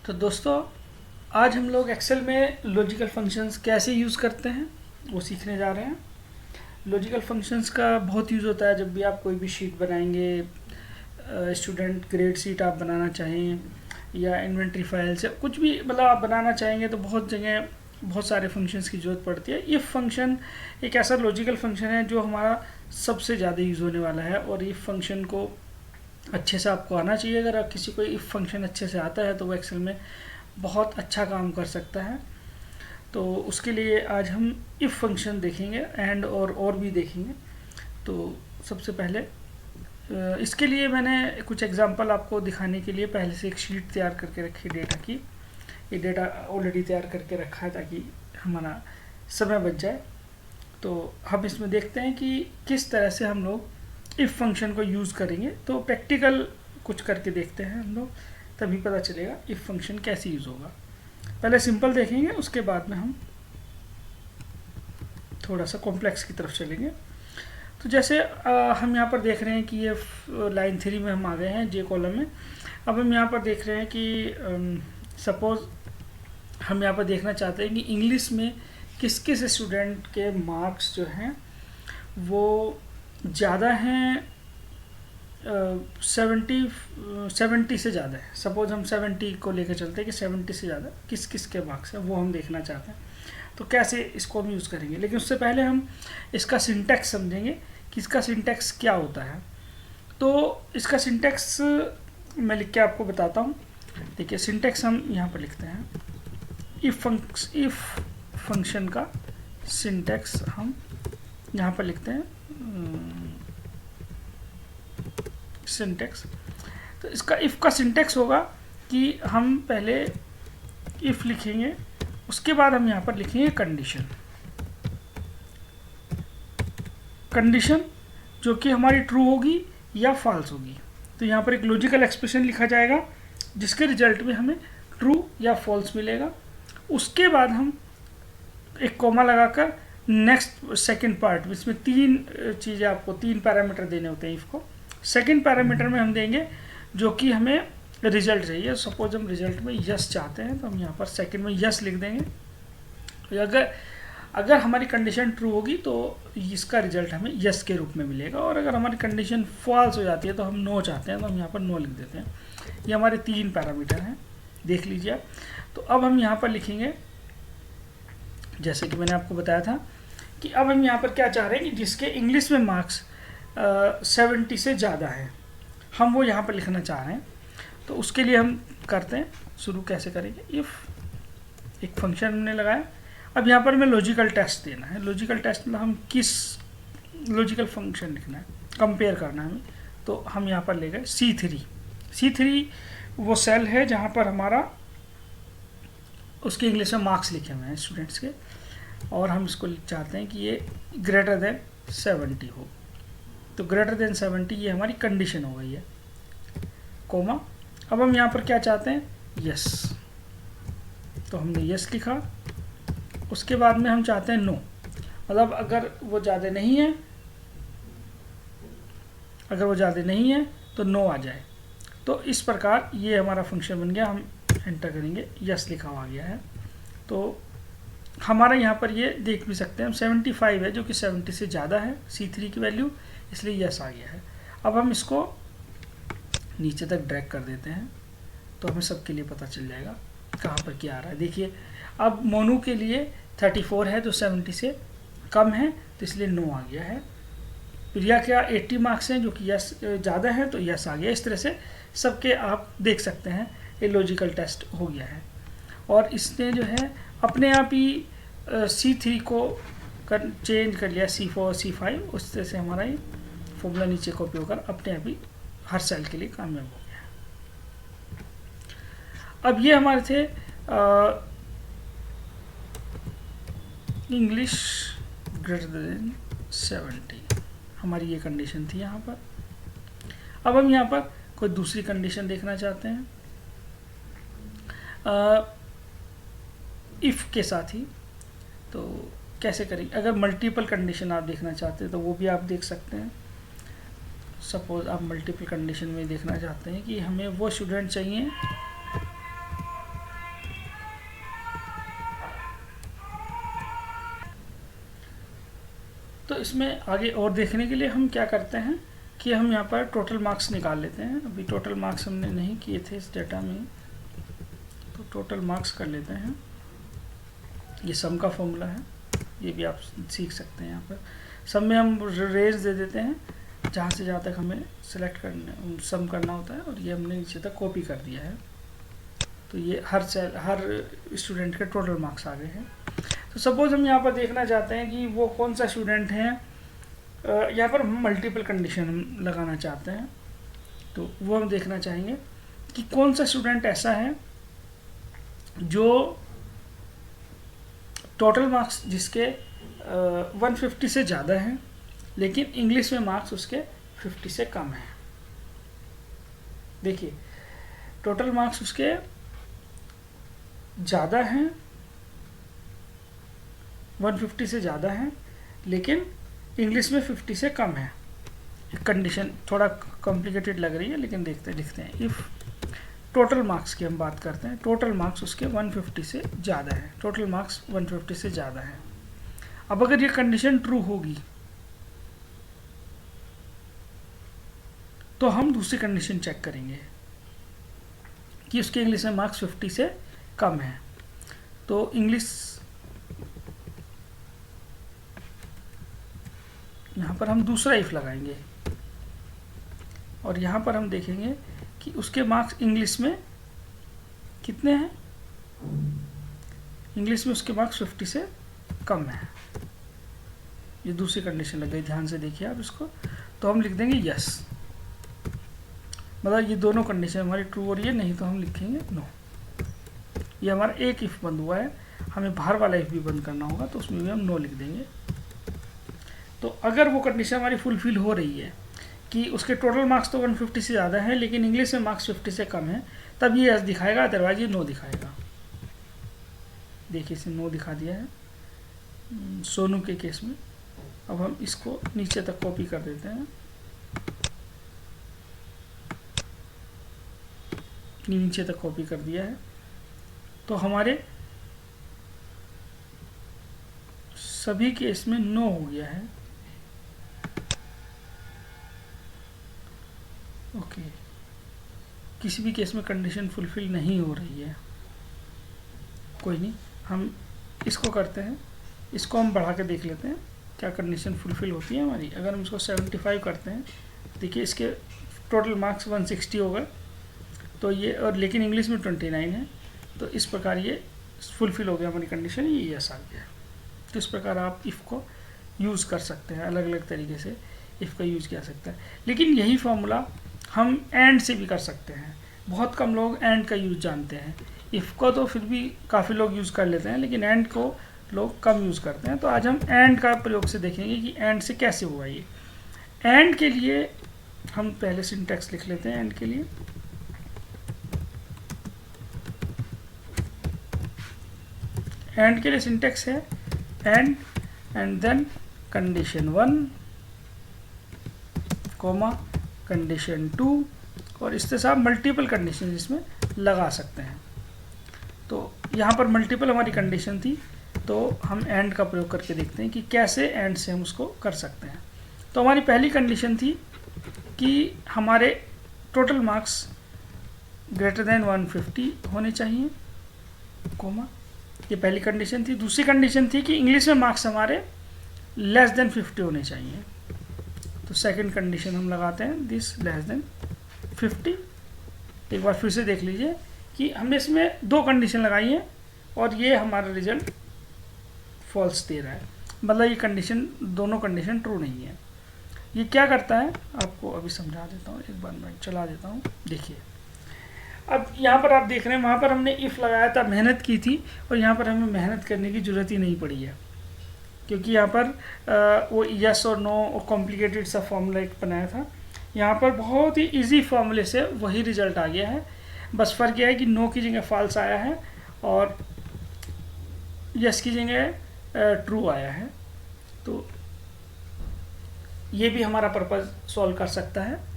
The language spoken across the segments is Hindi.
तो दोस्तों, आज हम लोग एक्सेल में लॉजिकल फंक्शंस कैसे यूज़ करते हैं वो सीखने जा रहे हैं। लॉजिकल फंक्शंस का बहुत यूज़ होता है जब भी आप कोई भी शीट बनाएंगे, स्टूडेंट ग्रेड शीट आप बनाना चाहें या इन्वेंट्री फाइल से कुछ भी मतलब आप बनाना चाहेंगे तो बहुत जगह बहुत सारे फंक्शंस की ज़रूरत पड़ती है। ये फंक्शन एक ऐसा लॉजिकल फंक्शन है जो हमारा सबसे ज़्यादा यूज़ होने वाला है और ये फंक्शन को अच्छे से आपको आना चाहिए। अगर आप किसी को इफ फंक्शन अच्छे से आता है तो वो एक्सेल में बहुत अच्छा काम कर सकता है। तो उसके लिए आज हम इफ फंक्शन देखेंगे एंड और भी देखेंगे। तो सबसे पहले इसके लिए मैंने कुछ एग्जांपल आपको दिखाने के लिए पहले से एक शीट तैयार करके रखी डेटा की। ये डेटा ऑलरेडी तैयार करके रखा है ताकि हमारा समय बच जाए। तो हम इसमें देखते हैं कि किस तरह से हम लोग इफ फंक्शन को यूज़ करेंगे। तो प्रैक्टिकल कुछ करके देखते हैं हम लोग, तभी पता चलेगा इफ फंक्शन कैसे यूज़ होगा। पहले सिंपल देखेंगे, उसके बाद में हम थोड़ा सा कॉम्प्लेक्स की तरफ चलेंगे। तो जैसे हम यहाँ पर देख रहे हैं कि ये लाइन 3 में हम आ गए हैं जे कॉलम में। अब हम यहाँ पर देख रहे हैं कि सपोज़ हम यहाँ पर देखना चाहते हैं कि इंग्लिश में किस किस स्टूडेंट के मार्क्स जो हैं वो ज़्यादा हैं 70 से ज़्यादा है। सपोज हम 70 को लेकर चलते हैं कि 70 से ज़्यादा किस किस के मार्क्स हैं वो हम देखना चाहते हैं। तो कैसे इसको हम यूज़ करेंगे, लेकिन उससे पहले हम इसका सिंटैक्स समझेंगे कि इसका सिंटैक्स क्या होता है। तो इसका सिंटैक्स मैं लिख के आपको बताता हूँ। देखिए, सिंटैक्स हम यहाँ पर लिखते हैं। इफ फंक्शन का सिंटैक्स हम यहाँ पर लिखते हैं सिंटैक्स। तो इसका इफ़ का सिंटैक्स होगा कि हम पहले इफ़ लिखेंगे, उसके बाद हम यहाँ पर लिखेंगे कंडीशन जो कि हमारी ट्रू होगी या फॉल्स होगी। तो यहाँ पर एक लॉजिकल एक्सप्रेशन लिखा जाएगा जिसके रिजल्ट में हमें ट्रू या फॉल्स मिलेगा। उसके बाद हम एक कॉमा लगाकर नेक्स्ट सेकंड पार्ट, इसमें 3 चीज़ें, आपको 3 पैरामीटर देने होते हैं इफ़ को। सेकंड पैरामीटर में हम देंगे जो कि हमें रिजल्ट चाहिए। सपोज हम रिजल्ट में यस चाहते हैं तो हम यहाँ पर सेकंड में यस लिख देंगे। अगर हमारी कंडीशन ट्रू होगी तो इसका रिजल्ट हमें यस के रूप में मिलेगा, और अगर हमारी कंडीशन फॉल्स हो जाती है तो हम नो चाहते हैं तो हम यहाँ पर नो लिख देते हैं। ये हमारे 3 पैरामीटर हैं, देख लीजिए आप। तो अब हम यहाँ पर लिखेंगे, जैसे कि मैंने आपको बताया था कि अब हम यहाँ पर क्या चाह रहे हैं कि जिसके इंग्लिश में मार्क्स 70 से ज़्यादा है, हम वो यहाँ पर लिखना चाह रहे हैं। तो उसके लिए हम करते हैं, शुरू कैसे करेंगे। इफ़ एक फंक्शन हमने लगाया, अब यहाँ पर हमें लॉजिकल टेस्ट देना है। लॉजिकल टेस्ट मतलब हम किस लॉजिकल फंक्शन लिखना है, कंपेयर करना है हमें। तो हम यहाँ पर ले गए C3 वो सेल है जहाँ पर हमारा उसके इंग्लिश में मार्क्स लिखे हुए हैं स्टूडेंट्स के, और हम इसको चाहते हैं कि ये ग्रेटर देन 70 हो। तो ग्रेटर देन 70 ये हमारी कंडीशन हो गई है, कोमा। अब हम यहाँ पर क्या चाहते हैं, यस। तो हमने यस लिखा। उसके बाद में हम चाहते हैं नो, मतलब अगर वो ज़्यादा नहीं है तो नो आ जाए। तो इस प्रकार ये हमारा फंक्शन बन गया। हम एंटर करेंगे, यस लिखा हुआ गया है। तो हमारा यहाँ पर ये देख भी सकते हैं हम 75 है जो कि 70 से ज़्यादा है C3 की वैल्यू, इसलिए यस आ गया है। अब हम इसको नीचे तक ड्रैग कर देते हैं तो हमें सबके लिए पता चल जाएगा कहाँ पर क्या आ रहा है। देखिए, अब मोनू के लिए 34 है जो 70 से कम है तो इसलिए नो आ गया है। प्रिया क्या 80 मार्क्स हैं जो कि यस ज़्यादा है तो यस आ गया। इस तरह से सबके आप देख सकते हैं ये लॉजिकल टेस्ट हो गया है, और इसने जो है अपने आप ही C3 को चेंज कर लिया C4 C5। उस तरह से हमारा ये फॉर्मूला नीचे कॉपी होकर अपने आप ही हर सेल के लिए कामयाब हो गया। अब ये हमारे थे इंग्लिश ग्रेटर देन 70, हमारी ये कंडीशन थी यहाँ पर। अब हम यहाँ पर कोई दूसरी कंडीशन देखना चाहते हैं इफ़ के साथ ही। तो कैसे करेंगे, अगर मल्टीपल कंडीशन आप देखना चाहते हैं तो वो भी आप देख सकते हैं। सपोज आप मल्टीपल कंडीशन में देखना चाहते हैं कि हमें वो स्टूडेंट चाहिए तो इसमें आगे और देखने के लिए हम क्या करते हैं कि हम यहाँ पर टोटल मार्क्स निकाल लेते हैं। अभी टोटल मार्क्स हमने नहीं किए थे इस डेटा में, तो टोटल मार्क्स कर लेते हैं। ये सम का फॉर्मूला है, ये भी आप सीख सकते हैं। यहाँ पर सम में हम रेंज दे देते हैं जहाँ से जहाँ तक हमें सेलेक्ट करना सम करना होता है, और ये हमने नीचे तक कॉपी कर दिया है। तो ये हर स्टूडेंट के टोटल मार्क्स आ गए हैं। तो सपोज हम यहाँ पर देखना चाहते हैं कि वो कौन सा स्टूडेंट है, यहाँ पर हम मल्टीपल कंडीशन लगाना चाहते हैं। तो वो हम देखना चाहेंगे कि कौन सा स्टूडेंट ऐसा है जो टोटल मार्क्स जिसके 150 से ज़्यादा हैं, लेकिन इंग्लिश में मार्क्स उसके 50 से कम हैं। देखिए टोटल मार्क्स उसके ज़्यादा हैं, 150 से ज़्यादा हैं, लेकिन इंग्लिश में 50 से कम है। कंडीशन थोड़ा कॉम्प्लिकेटेड लग रही है, लेकिन लिखते हैं। इफ़ टोटल मार्क्स की हम बात करते हैं, टोटल मार्क्स उसके 150 से ज़्यादा है, टोटल मार्क्स 150 से ज़्यादा है। अब अगर ये कंडीशन ट्रू होगी तो हम दूसरी कंडीशन चेक करेंगे कि उसके इंग्लिश में मार्क्स 50 से कम है। तो इंग्लिश यहाँ पर हम दूसरा इफ लगाएंगे, और यहाँ पर हम देखेंगे कि उसके मार्क्स इंग्लिश में कितने हैं। इंग्लिश में उसके मार्क्स 50 से कम है। ये दूसरी कंडीशन लग गई, ध्यान से देखिए आप इसको। तो हम लिख देंगे यस, मतलब ये दोनों कंडीशन हमारी ट्रू हो रही है, नहीं तो हम लिखेंगे नो। ये हमारा एक इफ बंद हुआ है, हमें बाहर वाला इफ भी बंद करना होगा, तो उसमें भी हम नो लिख देंगे। तो अगर वो कंडीशन हमारी फुलफिल हो रही है कि उसके टोटल मार्क्स तो 150 से ज़्यादा है, लेकिन इंग्लिश में मार्क्स 50 से कम है, तब ये यस दिखाएगा, अदरवाइज ये नो दिखाएगा। देखिए इसे नो दिखा दिया है सोनू के केस में। अब हम इसको नीचे तक कॉपी कर देते हैं, नीचे तक कॉपी कर दिया है। तो हमारे सभी केस में नो हो गया है। ओके, किसी भी केस में कंडीशन फुलफिल नहीं हो रही है, कोई नहीं, हम इसको करते हैं, इसको हम बढ़ा के देख लेते हैं क्या कंडीशन फुलफिल होती है हमारी। अगर हम इसको 75 करते हैं, देखिए इसके टोटल मार्क्स 160 हो गए, तो ये, और लेकिन इंग्लिश में 29 है, तो इस प्रकार ये फुलफिल हो गया हमारी कंडीशन, ये यस आ गया। तो इस प्रकार आप इफ़ को यूज़ कर सकते हैं, अलग अलग तरीके से इफ़ का यूज़ किया सकता है। लेकिन यही फॉर्मूला हम एंड से भी कर सकते हैं। बहुत कम लोग एंड का यूज़ जानते हैं, इफ़ को तो फिर भी काफ़ी लोग यूज़ कर लेते हैं, लेकिन एंड को लोग कम यूज़ करते हैं। तो आज हम एंड का प्रयोग से देखेंगे कि एंड से कैसे हुआ ये। एंड के लिए हम पहले सिंटैक्स लिख लेते हैं। एंड के लिए सिंटैक्स है and then condition 1 comma condition 2, और इससे साथ मल्टीपल कंडीशन इसमें लगा सकते हैं। तो यहाँ पर मल्टीपल हमारी कंडीशन थी, तो हम एंड का प्रयोग करके देखते हैं कि कैसे एंड से हम उसको कर सकते हैं। तो हमारी पहली कंडीशन थी कि हमारे टोटल मार्क्स ग्रेटर देन 150 होने चाहिए, कोमा, ये पहली कंडीशन थी। दूसरी कंडीशन थी कि इंग्लिश में मार्क्स हमारे लेस देन 50 होने चाहिए। तो सेकंड कंडीशन हम लगाते हैं दिस लेस देन 50। एक बार फिर से देख लीजिए कि हमने इसमें दो कंडीशन लगाई हैं और ये हमारा रिजल्ट फॉल्स दे रहा है, मतलब ये कंडीशन, दोनों कंडीशन ट्रू नहीं है। ये क्या करता है आपको अभी समझा देता हूँ, एक बार मैं चला देता हूँ। देखिए अब यहाँ पर आप देख रहे हैं, वहाँ पर हमने इफ़ लगाया था, मेहनत की थी, और यहाँ पर हमें मेहनत करने की ज़रूरत ही नहीं पड़ी है, क्योंकि यहाँ पर वो यस और नो और कॉम्प्लिकेटेड सा फॉर्मूला एक बनाया था। यहाँ पर बहुत ही इजी फॉर्मूले से वही रिज़ल्ट आ गया है, बस फ़र्क यह है कि नो की जगह फॉल्स आया है और यस की जगह ट्रू आया है। तो ये भी हमारा पर्पज़ सॉल्व कर सकता है।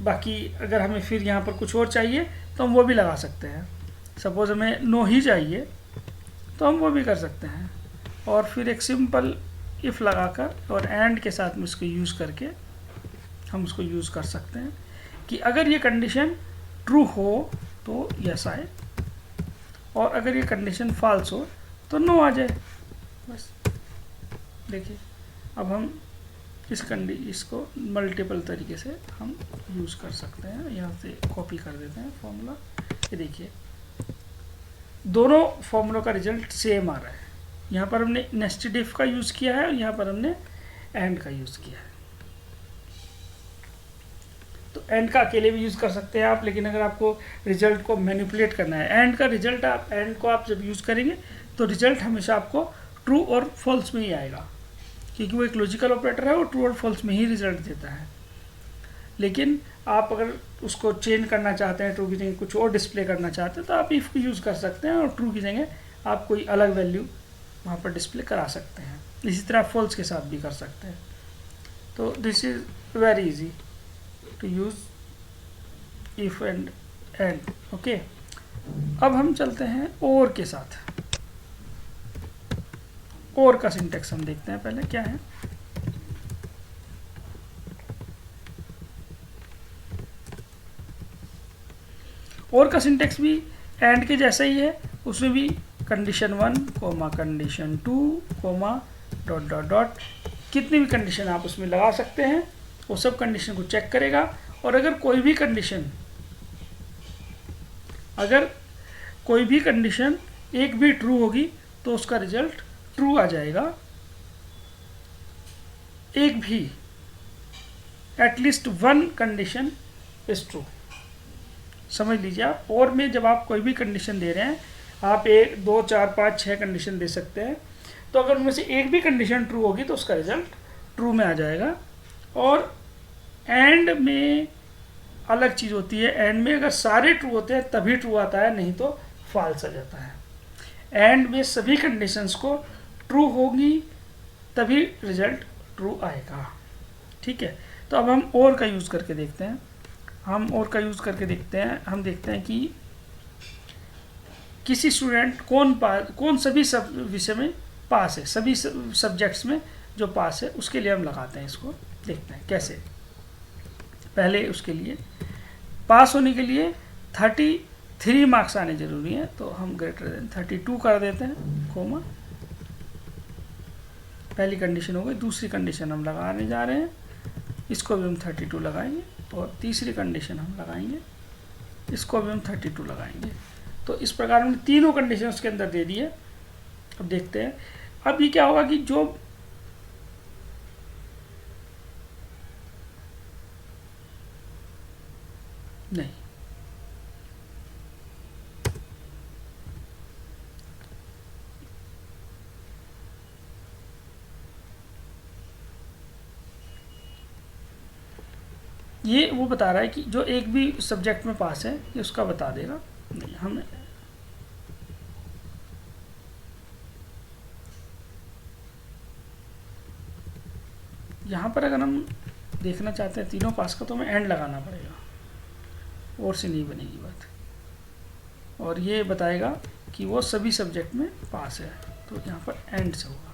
बाकी अगर हमें फिर यहाँ पर कुछ और चाहिए तो हम वो भी लगा सकते हैं। सपोज़ हमें नो ही चाहिए तो हम वो भी कर सकते हैं। और फिर एक सिंपल इफ़ लगाकर और एंड के साथ में इसको यूज़ करके हम उसको यूज़ कर सकते हैं कि अगर ये कंडीशन ट्रू हो तो यस आए, और अगर ये कंडीशन फॉल्स हो तो नो आ जाए। बस देखिए, अब हम इसको मल्टीपल तरीके से हम यूज़ कर सकते हैं। यहाँ से कॉपी कर देते हैं फॉर्मूला। ये देखिए, दोनों फॉर्मूलों का रिजल्ट सेम आ रहा है। यहाँ पर हमने नेस्टेड इफ का यूज़ किया है और यहाँ पर हमने एंड का यूज़ किया है। तो एंड का अकेले भी यूज़ कर सकते हैं आप, लेकिन अगर आपको रिजल्ट को मैनिपुलेट करना है, एंड का रिजल्ट एंड को आप जब यूज़ करेंगे तो रिजल्ट हमेशा आपको ट्रू और फॉल्स में ही आएगा, क्योंकि वो एक लॉजिकल ऑपरेटर है, वो ट्रू और फॉल्स में ही रिजल्ट देता है। लेकिन आप अगर उसको चेंज करना चाहते हैं, ट्रू की जगह कुछ और डिस्प्ले करना चाहते हैं, तो आप इफ को यूज़ कर सकते हैं और ट्रू की जगह आप कोई अलग वैल्यू वहाँ पर डिस्प्ले करा सकते हैं। इसी तरह फॉल्स के साथ भी कर सकते हैं। तो this is very easy to use if and and. Okay, अब हम चलते हैं और के साथ। और का सिंटेक्स हम देखते हैं पहले क्या है। और का सिंटेक्स भी एंड के जैसा ही है, उसमें भी condition 1 comma condition 2 comma dot dot dot, कितनी भी कंडीशन आप उसमें लगा सकते हैं, वो सब कंडीशन को चेक करेगा। और अगर कोई भी कंडीशन एक भी ट्रू होगी तो उसका रिजल्ट ट्रू आ जाएगा। एक भी at least one condition is true, समझ लीजिए आप। और में जब आप कोई भी कंडीशन दे रहे हैं, आप 1 2 4 5 6 कंडीशन दे सकते हैं, तो अगर उनमें से एक भी कंडीशन ट्रू होगी तो उसका रिजल्ट ट्रू में आ जाएगा। और एंड में अलग चीज़ होती है, एंड में अगर सारे ट्रू होते हैं तभी ट्रू आता है, नहीं तो फॉल्स आ जाता है। एंड में सभी कंडीशंस को ट्रू होगी तभी रिजल्ट ट्रू आएगा। ठीक है, तो अब हम और का यूज़ करके देखते हैं। हम देखते हैं कि किसी स्टूडेंट कौन सभी सब विषय में पास है, सभी सब्जेक्ट्स में जो पास है, उसके लिए हम लगाते हैं इसको। देखते हैं कैसे। पहले उसके लिए पास होने के लिए 33 मार्क्स आने जरूरी है, तो हम ग्रेटर देन 32 कर देते हैं कोमा। पहली कंडीशन हो गई। दूसरी कंडीशन हम लगाने जा रहे हैं, इसको भी हम 32 लगाएंगे, और तीसरी कंडीशन हम लगाएंगे, इसको भी हम 32 लगाएंगे। तो इस प्रकार हमने तीनों कंडीशन उसके अंदर दे दी है। अब देखते हैं अब ये क्या होगा कि जो नहीं, ये वो बता रहा है कि जो एक भी सब्जेक्ट में पास है ये उसका बता देगा। नहीं, हम यहाँ पर अगर हम देखना चाहते हैं तीनों पास का, तो हमें एंड लगाना पड़ेगा, और से नहीं बनेगी बात। और ये बताएगा कि वो सभी सब्जेक्ट में पास है, तो यहाँ पर एंड से होगा।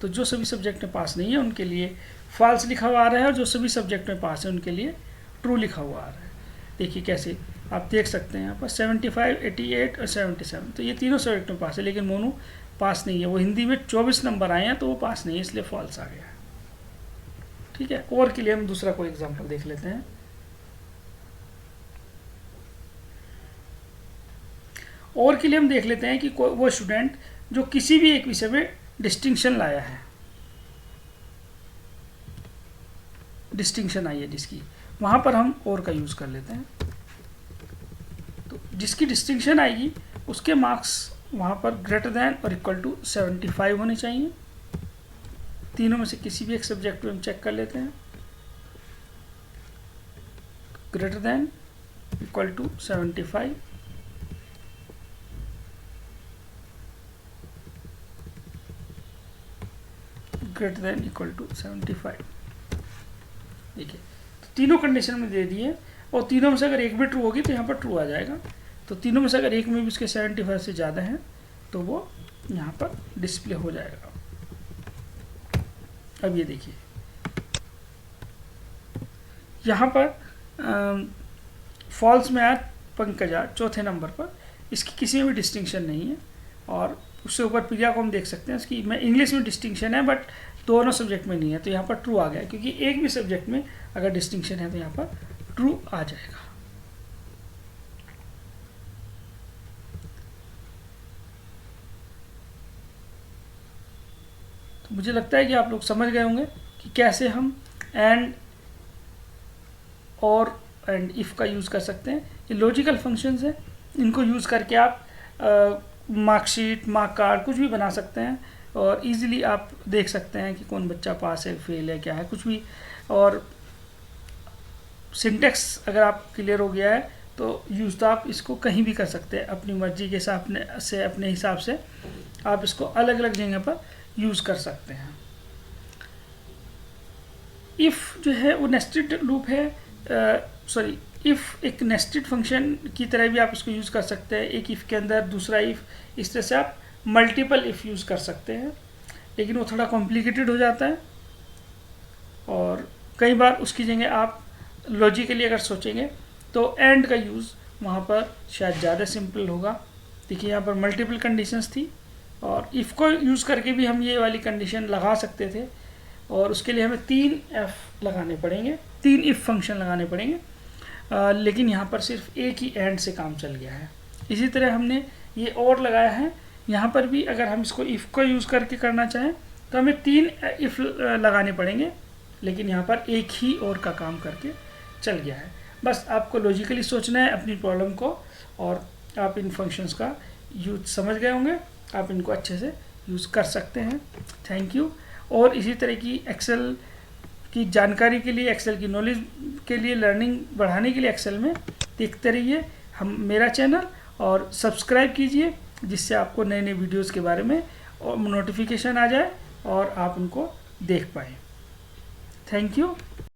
तो जो सभी सब्जेक्ट में पास नहीं है उनके लिए फॉल्स लिखा हुआ आ रहा है, और जो सभी सब्जेक्ट में पास है उनके लिए ट्रू लिखा हुआ आ रहा है। देखिए कैसे, आप देख सकते हैं यहाँ पर 75, 88 और 77, तो ये तीनों सब्जेक्ट में पास है, लेकिन मोनू पास नहीं है। वो हिंदी में 24 नंबर आए हैं तो वो पास नहीं है, इसलिए फॉल्स आ गया। ठीक है, और के लिए हम दूसरा कोई एग्जाम्पल देख लेते हैं। और के लिए हम देख लेते हैं कि वो स्टूडेंट जो किसी भी एक विषय में डिस्टिंक्शन लाया है, डिस्टिंक्शन आई है जिसकी, वहाँ पर हम और का यूज़ कर लेते हैं। तो जिसकी डिस्टिंक्शन आएगी उसके मार्क्स वहाँ पर ग्रेटर दैन और इक्वल टू 75 होने चाहिए। तीनों में से किसी भी एक सब्जेक्ट में हम चेक कर लेते हैं। Greater than equal to 75, greater than equal to 75। देखिए, तो तीनों कंडीशन में दे दिए, और तीनों में से अगर एक भी ट्रू होगी तो यहाँ पर ट्रू आ जाएगा। तो तीनों में से अगर एक में भी उसके 75 से ज़्यादा है तो वो यहाँ पर डिस्प्ले हो जाएगा। अब ये देखिए यहाँ पर फॉल्स में आया पंकजा चौथे नंबर पर, इसकी किसी में भी डिस्टिंक्शन नहीं है। और उससे ऊपर प्रिया को हम देख सकते हैं, इसकी मैं इंग्लिश में डिस्टिंक्शन है बट दोनों सब्जेक्ट में नहीं है, तो यहाँ पर ट्रू आ गया, क्योंकि एक भी सब्जेक्ट में अगर डिस्टिंक्शन है तो यहाँ पर ट्रू आ जाएगा। तो मुझे लगता है कि आप लोग समझ गए होंगे कि कैसे हम एंड और एंड इफ़ का यूज़ कर सकते हैं। ये लॉजिकल फंक्शंस हैं, इनको यूज़ करके आप मार्कशीट, मार्क कार्ड कुछ भी बना सकते हैं और इजीली आप देख सकते हैं कि कौन बच्चा पास है, फेल है, क्या है, कुछ भी। और सिंटेक्स अगर आप क्लियर हो गया है तो यूज़ तो आप इसको कहीं भी कर सकते हैं, अपनी मर्जी के हिसाब से, अपने हिसाब से आप इसको अलग अलग जगह पर यूज़ कर सकते हैं। इफ़ जो है वो नेस्टेड लूप है, इफ़ एक नेस्टेड फंक्शन की तरह भी आप इसको यूज़ कर सकते हैं, एक इफ़ के अंदर दूसरा इफ़, इस तरह से आप मल्टीपल इफ़ यूज़ कर सकते हैं, लेकिन वो थोड़ा कॉम्प्लिकेटेड हो जाता है। और कई बार उसकी जगह आप लॉजिकली अगर सोचेंगे तो एंड का यूज़ वहाँ पर शायद ज़्यादा सिंपल होगा। देखिए यहाँ पर मल्टीपल कंडीशंस थी और इफ़ को यूज़ करके भी हम ये वाली कंडीशन लगा सकते थे, और उसके लिए हमें 3 इफ़ लगाने पड़ेंगे, 3 इफ़ फंक्शन लगाने पड़ेंगे, लेकिन यहाँ पर सिर्फ एक ही एंड से काम चल गया है। इसी तरह हमने ये और लगाया है, यहाँ पर भी अगर हम इसको इफ़ को यूज़ करके करना चाहें तो हमें 3 इफ़ लगाने पड़ेंगे, लेकिन यहाँ पर एक ही और का काम करके चल गया है। बस आपको लॉजिकली सोचना है अपनी प्रॉब्लम को, और आप इन फंक्शंस का यूज समझ गए होंगे, आप इनको अच्छे से यूज़ कर सकते हैं। Thank you. और इसी तरह की एक्सेल की जानकारी के लिए, एक्सेल की नॉलेज के लिए, लर्निंग बढ़ाने के लिए एक्सेल में देखते रहिए हम मेरा चैनल और सब्सक्राइब कीजिए, जिससे आपको नए नए वीडियोस के बारे में नोटिफिकेशन आ जाए और आप उनको देख पाएँ। Thank you.